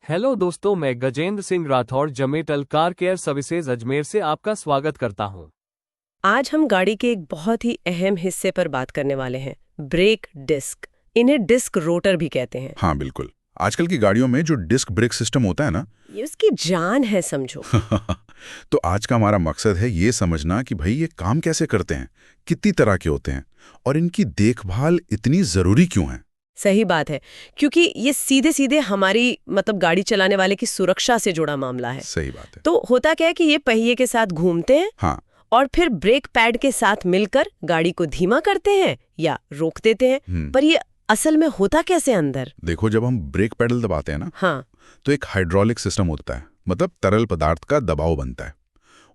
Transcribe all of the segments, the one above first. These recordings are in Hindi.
हेलो दोस्तों, मैं गजेंद्र सिंह राठौर जमेटल कार केयर सर्विसेज अजमेर से आपका स्वागत करता हूं। आज हम गाड़ी के एक बहुत ही अहम हिस्से पर बात करने वाले हैं, ब्रेक डिस्क। इन्हें डिस्क रोटर भी कहते हैं। हाँ बिल्कुल। आजकल की गाड़ियों में जो डिस्क ब्रेक सिस्टम होता है ना ये उसकी जान है समझो। तो आज का हमारा मकसद है ये समझना कि भाई ये काम कैसे करते हैं, कितनी तरह के होते हैं और इनकी देखभाल इतनी जरूरी क्यों है। सही बात है, क्योंकि ये सीधे सीधे हमारी गाड़ी चलाने वाले की सुरक्षा से जुड़ा मामला है। सही बात है। तो होता क्या है कि ये पहिए के साथ घूमते हैं। हाँ। और फिर ब्रेक पैड के साथ मिलकर गाड़ी को धीमा करते हैं या रोक देते हैं। पर ये असल में होता कैसे अंदर? देखो, जब हम ब्रेक पेडल दबाते हैं ना, हाँ, तो एक हाइड्रोलिक सिस्टम होता है, मतलब तरल पदार्थ का दबाव बनता है।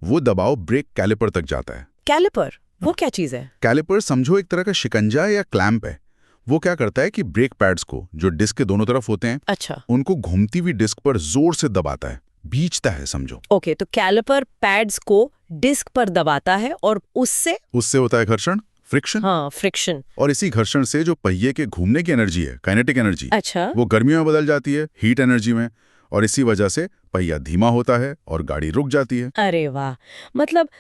वो दबाव ब्रेक कैलिपर तक जाता है। कैलिपर वो क्या चीज है? कैलिपर समझो एक तरह का शिकंजा या क्लैंप है। वो क्या करता है कि ब्रेक पैड्स को, जो डिस्क के दोनों तरफ होते हैं, अच्छा, उनको घूमती हुई डिस्क पर जोर से दबाता है, भींचता है समझो। ओके, तो कैलिपर पैड्स को डिस्क पर दबाता है और उससे होता है घर्षण, फ्रिक्शन। हाँ, फ्रिक्शन। और इसी घर्षण से जो पहिए के घूमने की एनर्जी है, काइनेटिक एनर्जी, अच्छा, वो गर्मियों में बदल जाती है हीट एनर्जी में, और इसी वजह से पहिया धीमा होता है और गाड़ी रुक जाती है। अरे वाह,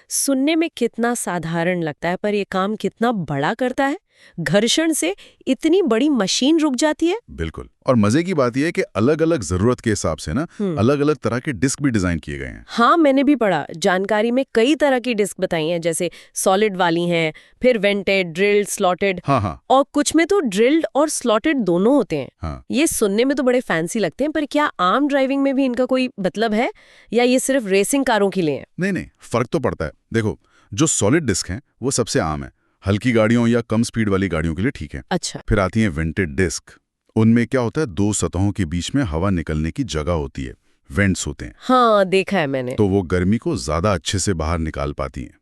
सुनने में कितना साधारण लगता है, पर ये काम कितना बड़ा करता है। घर्षण से इतनी बड़ी मशीन रुक जाती है। बिल्कुल। और मजे की बात यह है कि अलग अलग जरूरत के हिसाब से ना अलग अलग तरह के डिस्क भी डिजाइन किए गए हैं। हाँ, मैंने भी पढ़ा। जानकारी में कई तरह की डिस्क बताई हैं, जैसे सॉलिड वाली हैं, फिर वेंटेड, ड्रिल्ड, स्लॉटेड। हाँ। और कुछ में तो ड्रिल्ड और स्लॉटेड दोनों होते हैं। हाँ। ये सुनने में तो बड़े फैंसी लगते हैं, पर क्या आम ड्राइविंग में भी इनका कोई मतलब है या ये सिर्फ रेसिंग कारों के लिए है? नहीं, फर्क तो पड़ता है। देखो, जो सॉलिड डिस्क हैं वो सबसे आम है, हल्की गाड़ियों या कम स्पीड वाली गाड़ियों के लिए ठीक है। अच्छा। फिर आती है वेंटेड डिस्क। उनमें क्या होता है, दो सतहों के बीच में हवा निकलने की जगह होती है, वेंट्स होते हैं। हाँ, देखा है मैंने। तो वो गर्मी को ज्यादा अच्छे से बाहर निकाल पाती हैं।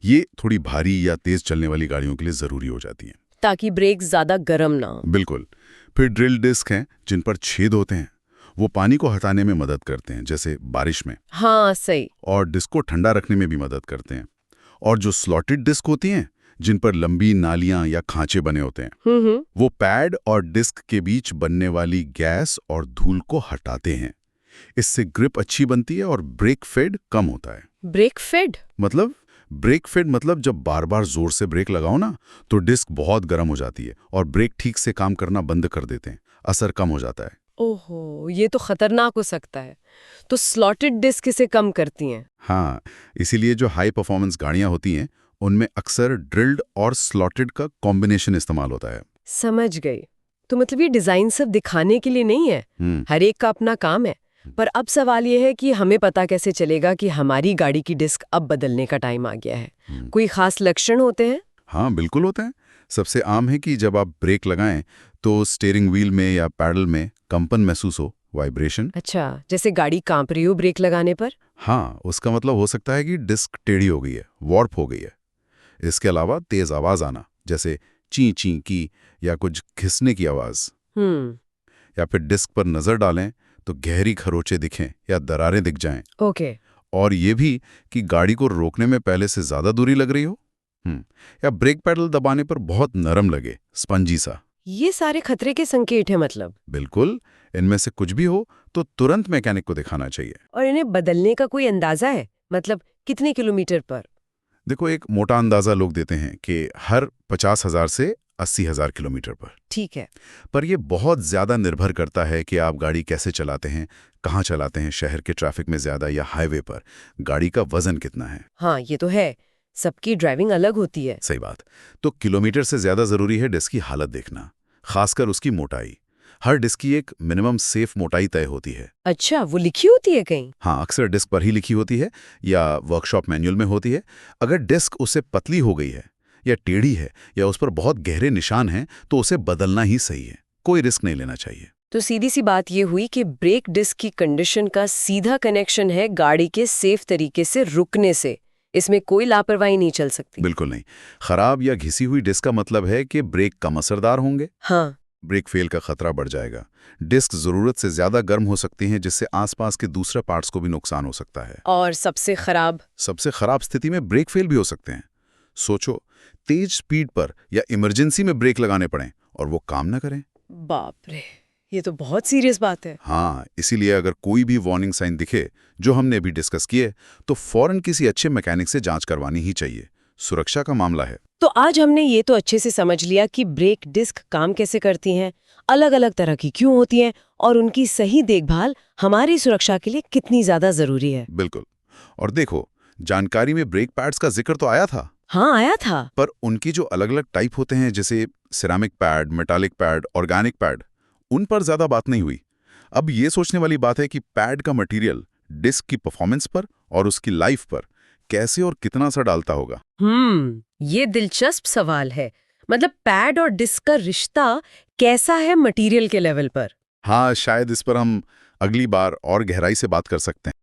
ये थोड़ी भारी या तेज चलने वाली गाड़ियों के लिए जरूरी हो जाती है, ताकि ब्रेक ज्यादा गर्म ना हो। बिल्कुल। फिर ड्रिल डिस्क हैं जिन पर छेद होते हैं, वो पानी को हटाने में मदद करते हैं, जैसे बारिश में। हाँ, सही। और डिस्क को ठंडा रखने में भी मदद करते हैं। और जो स्लॉटेड डिस्क होती हैं, जिन पर लंबी नालियां या खांचे बने होते हैं, वो पैड और डिस्क के बीच बनने वाली गैस और धूल को हटाते हैं। इससे ग्रिप अच्छी बनती है और ब्रेक फेड कम होता है। ब्रेक फेड मतलब जब बार बार जोर से ब्रेक लगाओ ना, तो डिस्क बहुत गर्म हो जाती है और ब्रेक ठीक से काम करना बंद कर देते हैं, असर कम हो जाता है। ओहो, ये तो खतरनाक हो सकता है। तो स्लॉटेड डिस्क इसे कम करती हैं। हाँ, इसीलिए जो हाई परफॉर्मेंस गाड़ियां होती हैं उनमें अक्सर ड्रिल्ड और स्लॉटेड का कॉम्बिनेशन इस्तेमाल होता है। समझ गई। तो ये डिजाइन सिर्फ दिखाने के लिए नहीं है, हर एक का अपना काम है। पर अब सवाल ये है कि हमें पता कैसे चलेगा कि हमारी गाड़ी की डिस्क अब बदलने का टाइम आ गया है? कोई खास लक्षण होते हैं? हाँ बिल्कुल होते हैं। सबसे आम है कि जब आप ब्रेक लगाएं तो स्टीयरिंग व्हील में या पैडल में कंपन महसूस हो, वाइब्रेशन। अच्छा, जैसे गाड़ी कांप रही हो ब्रेक लगाने पर? हाँ, उसका मतलब हो सकता है कि डिस्क टेढ़ी हो गई है, वॉर्प हो गई है। इसके अलावा तेज आवाज आना, जैसे ची ची की या कुछ घिसने की आवाज। या फिर डिस्क पर नजर डालें तो गहरी खरोंचे दिखें या दरारें दिख जाएं। ओके। और ये भी कि गाड़ी को रोकने में पहले से ज्यादा दूरी लग रही हो, या ब्रेक पैडल दबाने पर बहुत नरम लगे, स्पंजी सा। ये सारे खतरे के संकेत हैं बिल्कुल। इनमें से कुछ भी हो तो तुरंत मैकेनिक को दिखाना चाहिए। और इन्हें बदलने का कोई अंदाजा है? कितने किलोमीटर पर? देखो, एक मोटा अंदाजा लोग देते हैं कि हर 50,000 से 80,000 किलोमीटर पर। ठीक है। पर यह बहुत ज्यादा निर्भर करता है कि आप गाड़ी कैसे चलाते हैं, कहाँ चलाते हैं, शहर के ट्रैफिक में ज्यादा या हाईवे पर, गाड़ी का वजन कितना है। हाँ, ये तो है, सबकी ड्राइविंग अलग होती है। सही बात। तो किलोमीटर से ज्यादा जरूरी है डिस्क की हालत देखना, खासकर उसकी मोटाई। हर डिस्क की एक मिनिमम सेफ मोटाई तय होती है। अच्छा, वो लिखी होती है कहीं? हाँ, अक्सर डिस्क पर ही लिखी होती है या वर्कशॉप मैनुअल में होती है। अगर डिस्क उससे पतली हो गई है या टेढ़ी है या उस पर बहुत गहरे निशान हैं तो उसे बदलना ही सही है, कोई रिस्क नहीं लेना चाहिए। तो सीधी सी बात ये हुई कि ब्रेक डिस्क की कंडीशन का सीधा कनेक्शन है गाड़ी के सेफ तरीके से रुकने से। इसमें कोई लापरवाही नहीं चल सकती। बिल्कुल नहीं। खराब या घिसी हुई डिस्क का मतलब है कि ब्रेक कम असरदार होंगे। हाँ, ब्रेक फेल का खतरा बढ़ जाएगा। डिस्क जरूरत से ज्यादा गर्म हो सकती हैं, जिससे आसपास के दूसरे पार्ट्स को भी नुकसान हो सकता है। और सबसे खराब स्थिति में ब्रेक फेल भी हो सकते हैं। सोचो, तेज स्पीड पर या इमरजेंसी में ब्रेक लगाने पड़े और वो काम ना करें। बाप रे, ये तो बहुत सीरियस बात है। हाँ, इसीलिए अगर कोई भी वार्निंग साइन दिखे जो हमने अभी डिस्कस किए, तो फौरन किसी अच्छे मैकेनिक से जांच करवानी ही चाहिए। सुरक्षा का मामला है। तो आज हमने ये तो अच्छे से समझ लिया कि ब्रेक डिस्क काम कैसे करती हैं, अलग-अलग तरह की क्यों होती हैं और उनकी सही देखभाल हमारी सुरक्षा के लिए कितनी ज्यादा जरूरी है। बिल्कुल। और देखो, जानकारी में ब्रेक पैड्स का जिक्र तो आया था, हाँ, आया था। पर उनकी जो अलग-अलग टाइप होते हैं, जैसे ceramic pad, metallic pad, organic pad, उन पर ज्यादा बात नहीं हुई। अब ये सोचने वाली बात है कि पैड का मटेरियल डिस्क की परफॉर्मेंस पर और उसकी लाइफ पर कैसे और कितना असर डालता होगा। ये दिलचस्प सवाल है। मतलब पैड और डिस्क का रिश्ता कैसा है मटेरियल के लेवल पर? हाँ, शायद इस पर हम अगली बार और गहराई से बात कर सकते हैं।